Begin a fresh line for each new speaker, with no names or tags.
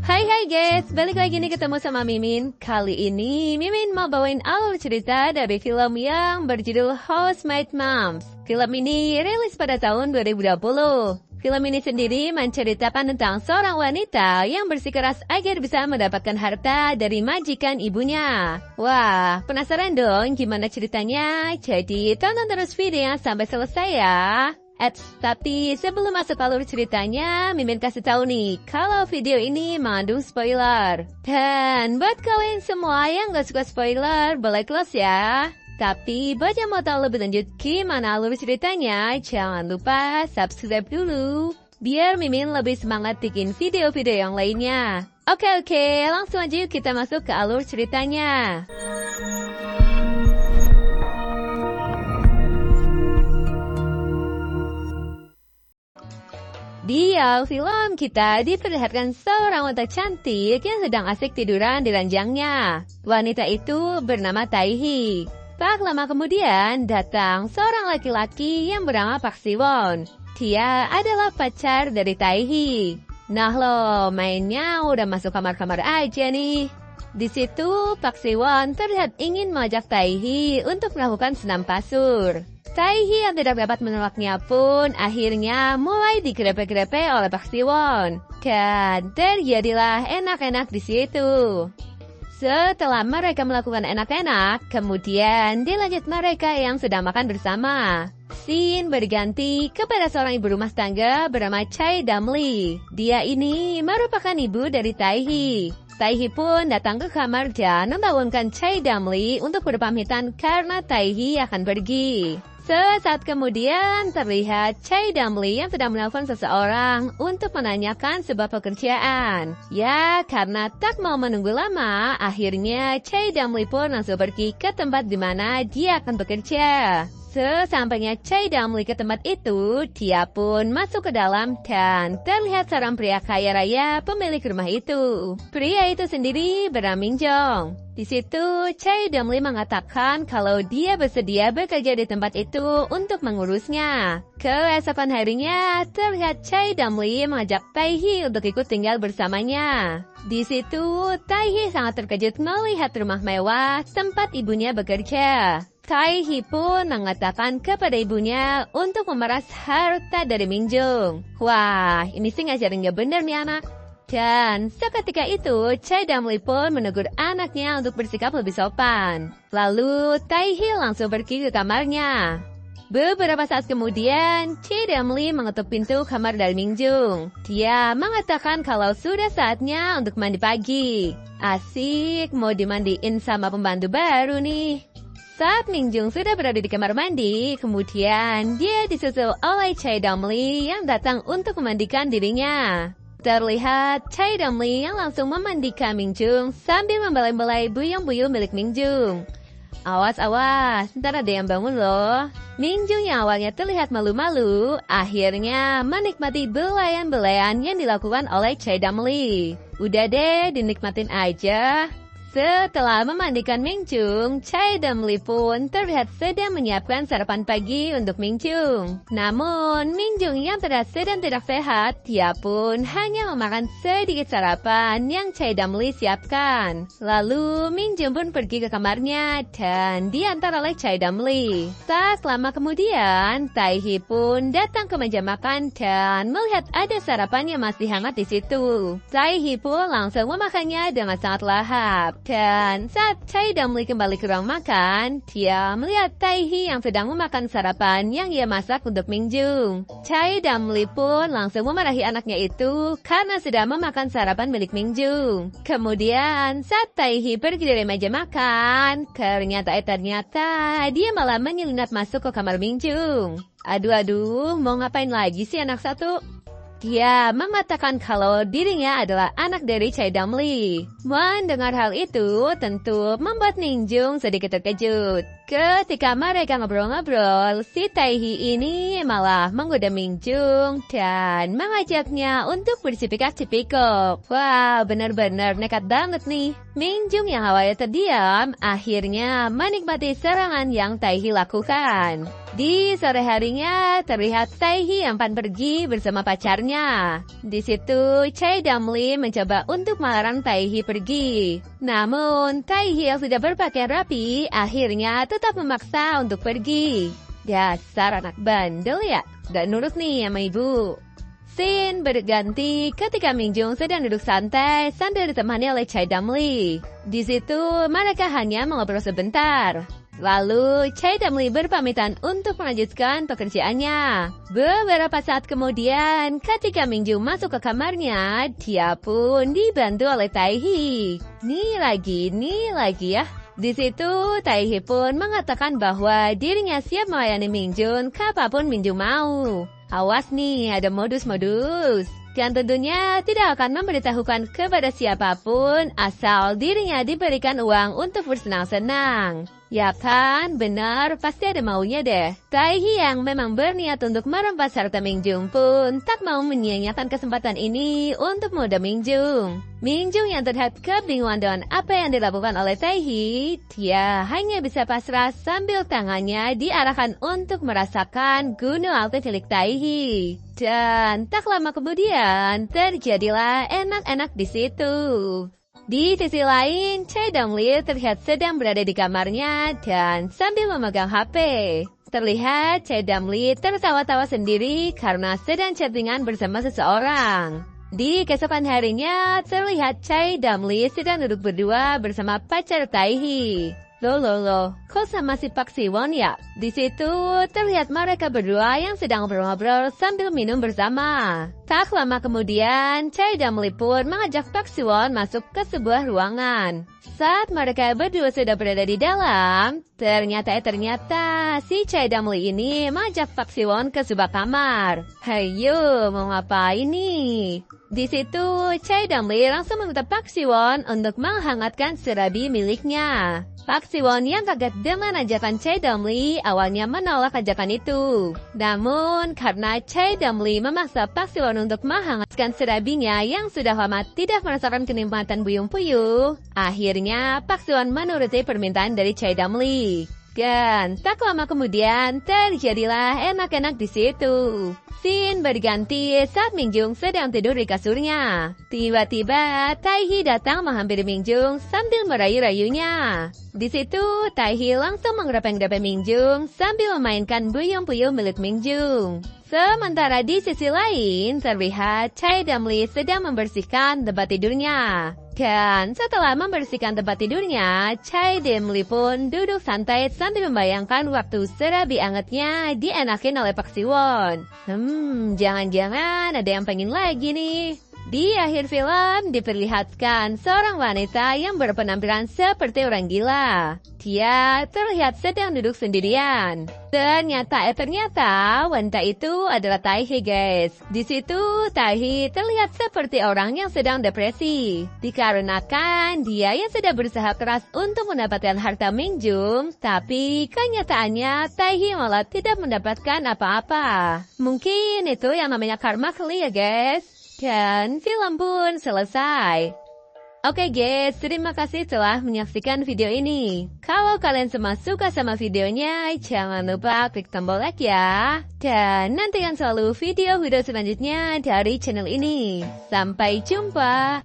Hai guys, balik lagi nih ketemu sama Mimin. Kali ini Mimin mau bawain alur cerita dari film yang berjudul Housemaid Moms. Film ini rilis pada tahun 2020. Film ini sendiri menceritakan tentang seorang wanita yang bersikeras agar bisa mendapatkan harta dari majikan ibunya. Wah, penasaran dong gimana ceritanya? Jadi tonton terus videonya sampai selesai ya. Tapi sebelum masuk alur ceritanya, Mimin kasih tahu nih, kalau video ini mengandung spoiler. Dan buat kalian semua yang gak suka spoiler, boleh close ya. Tapi buat yang mau tahu lebih lanjut gimana alur ceritanya, jangan lupa subscribe dulu, biar Mimin lebih semangat bikin video-video yang lainnya. Oke, langsung aja kita masuk ke alur ceritanya. Di awal film kita diperlihatkan seorang wanita cantik yang sedang asik tiduran di ranjangnya. Wanita itu bernama Taehi. Tak lama kemudian datang seorang laki-laki yang bernama Park Siwon. Dia adalah pacar dari Taehi. Nah loh, mainnya udah masuk kamar-kamar aja nih. Di situ Park Siwon terlihat ingin mengajak Taehi untuk melakukan senam kasur. Taehi yang tidak dapat menolaknya pun akhirnya mulai digrepe-grepe oleh Park Siwon. Dan terjadilah enak-enak di situ. Setelah mereka melakukan enak-enak, kemudian dilanjut mereka yang sedang makan bersama. Scene berganti kepada seorang ibu rumah tangga bernama Chae Damli. Dia ini merupakan ibu dari Taehi. Taehi pun datang ke kamar dan membangunkan Chae Damli untuk berpamitan karena Taehi akan pergi. Sesaat kemudian terlihat Chae Damli yang sedang menelpon seseorang untuk menanyakan sebuah pekerjaan. Ya, karena tak mau menunggu lama, akhirnya Chae Damli pun langsung pergi ke tempat di mana dia akan bekerja. Sesampainya Chae Damli ke tempat itu, dia pun masuk ke dalam dan terlihat seorang pria kaya raya pemilik rumah itu. Pria itu sendiri bernama Min Jong. Di situ, Chae Damli mengatakan kalau dia bersedia bekerja di tempat itu untuk mengurusnya. Keesokan harinya, terlihat Chae Damli mengajak Taehi untuk ikut tinggal bersamanya. Di situ, Taehi sangat terkejut melihat rumah mewah tempat ibunya bekerja. Taehi pun mengatakan kepada ibunya untuk memeras harta dari Min Jong. Wah, ini sih ngajarin gak bener nih anak. Dan seketika itu, Chae Damli pun menegur anaknya untuk bersikap lebih sopan. Lalu, Taehi langsung pergi ke kamarnya. Beberapa saat kemudian, Chae Damli mengetuk pintu kamar dari Min Jong. Dia mengatakan kalau sudah saatnya untuk mandi pagi. Asik, mau dimandiin sama pembantu baru nih. Saat Min Jong sudah berada di kamar mandi, kemudian dia disusul oleh Chae Damli yang datang untuk memandikan dirinya. Terlihat Chae Damli yang langsung memandikan Min Jong sambil membelai-belai buyung-buyung milik Min Jong. Awas, ntar ada yang bangun loh. Min Jong yang awalnya terlihat malu-malu, akhirnya menikmati belayan-belayan yang dilakukan oleh Chae Damli. Udah deh, dinikmatin aja. Setelah memandikan Min Jong, Chae Damli pun terlihat sedang menyiapkan sarapan pagi untuk Min Jong. Namun, Min Jong yang terlihat sedang tidak sehat, dia pun hanya memakan sedikit sarapan yang Chae Damli siapkan. Lalu, Min Jong pun pergi ke kamarnya dan diantar oleh Chae Damli. Tak lama kemudian, Taehi pun datang ke meja makan dan melihat ada sarapan yang masih hangat di situ. Taehi pun langsung memakannya dengan sangat lahap. Dan saat Chae Damli kembali ke ruang makan, dia melihat Taehi yang sedang memakan sarapan yang ia masak untuk Min Jong. Chae Damli pun langsung memarahi anaknya itu karena sudah memakan sarapan milik Min Jong. Kemudian saat Taehi pergi dari meja makan, ternyata dia malah menyelinap masuk ke kamar Min Jong. Aduh, mau ngapain lagi sih anak satu? Dia mengatakan kalau dirinya adalah anak dari Chae Damli. Mendengar hal itu tentu membuat Min Jong sedikit terkejut. Ketika mereka ngobrol-ngobrol, si Taehi ini malah menggoda Min Jong dan mengajaknya untuk bersipika-cipiko. Wah, benar-benar nekat banget nih. Mingjung yang awalnya terdiam, akhirnya menikmati serangan yang Taehi lakukan. Di sore harinya, terlihat Taehi yang pergi bersama pacarnya. Di situ, Chae Damli mencoba untuk melarang Taehi pergi. Namun, Taehi yang sudah berpakaian rapi, akhirnya tetap memaksa untuk pergi. Dasar anak bandel ya, gak nurut nih sama ibu. Scene berganti ketika Mingjung sedang duduk santai sambil ditemani oleh Chae Damli. Di situ mereka hanya mengobrol sebentar. Lalu Chae Damli berpamitan untuk melanjutkan pekerjaannya. Beberapa saat kemudian, ketika Mingjung masuk ke kamarnya, dia pun dibantu oleh Taehi. Nih lagi ya. Di situ Taehi pun mengatakan bahwa dirinya siap melayani Mingjung kapanpun Mingjung mau. Awas nih, ada modus-modus. Dan tentunya tidak akan memberitahukan kepada siapapun asal dirinya diberikan uang untuk bersenang-senang. Ya kan, benar, pasti ada maunya deh. Taehi yang memang berniat untuk merampas harta Mingjung pun tak mau menyia-nyiakan kesempatan ini untuk menggoda Mingjung. Mingjung yang terlihat kebingungan dengan apa yang dilakukan oleh Taehi, dia hanya bisa pasrah sambil tangannya diarahkan untuk merasakan gunung aktif milik Taehi. Dan tak lama kemudian terjadilah enak-enak di situ. Di sisi lain, Chae Damli terlihat sedang berada di kamarnya dan sambil memegang HP. Terlihat Chae Damli tertawa-tawa sendiri karena sedang chattingan bersama seseorang. Di keesokan harinya, terlihat Chae Damli sedang duduk berdua bersama pacar Taehi. Loh, kok sama si Park Siwon ya? Di situ terlihat mereka berdua yang sedang ngobrol-ngobrol sambil minum bersama. Tak lama kemudian, Chae Damli pun mengajak Park Siwon masuk ke sebuah ruangan. Saat mereka berdua sudah berada di dalam, ternyata si Chae Damli ini mengajak Park Siwon ke sebuah kamar. Hayo, mau ngapain nih? Di situ, Chae Damli langsung meminta Park Siwon untuk menghangatkan serabi miliknya. Park Siwon yang kaget dengan ajakan Chae Damli awalnya menolak ajakan itu. Namun, karena Chae Damli memaksa Park Siwon untuk menghangatkan serabinya yang sudah lama tidak merasakan kenikmatan buyung puyuh, akhirnya Park Siwon menuruti permintaan dari Chae Damli. Dan tak lama kemudian terjadilah enak-enak di situ. Scene berganti saat Mingjung sedang tidur di kasurnya. Tiba-tiba Taehi datang menghampiri Mingjung sambil merayu-rayunya. Di situ Taehi langsung menggelepeng-gelepeng Mingjung sambil memainkan buyung puyuh milik Mingjung. Sementara di sisi lain terlihat Chae Damli sedang membersihkan tempat tidurnya. Dan setelah membersihkan tempat tidurnya, Chae Damli pun duduk santai sambil membayangkan waktu serabi angetnya dienakin oleh Park Siwon. Jangan-jangan ada yang pengen lagi nih. Di akhir film diperlihatkan seorang wanita yang berpenampilan seperti orang gila. Dia terlihat sedang duduk sendirian. Ternyata wanita itu adalah Taehi, guys. Di situ Taehi terlihat seperti orang yang sedang depresi. Dikarenakan dia yang sudah berusaha keras untuk mendapatkan harta Mingjung, tapi kenyataannya Taehi malah tidak mendapatkan apa-apa. Mungkin itu yang namanya karma kali ya, guys. Dan film pun selesai. Oke guys, terima kasih telah menyaksikan video ini. Kalau kalian semua suka sama videonya, jangan lupa klik tombol like ya. Dan nantikan selalu video-video selanjutnya dari channel ini. Sampai jumpa.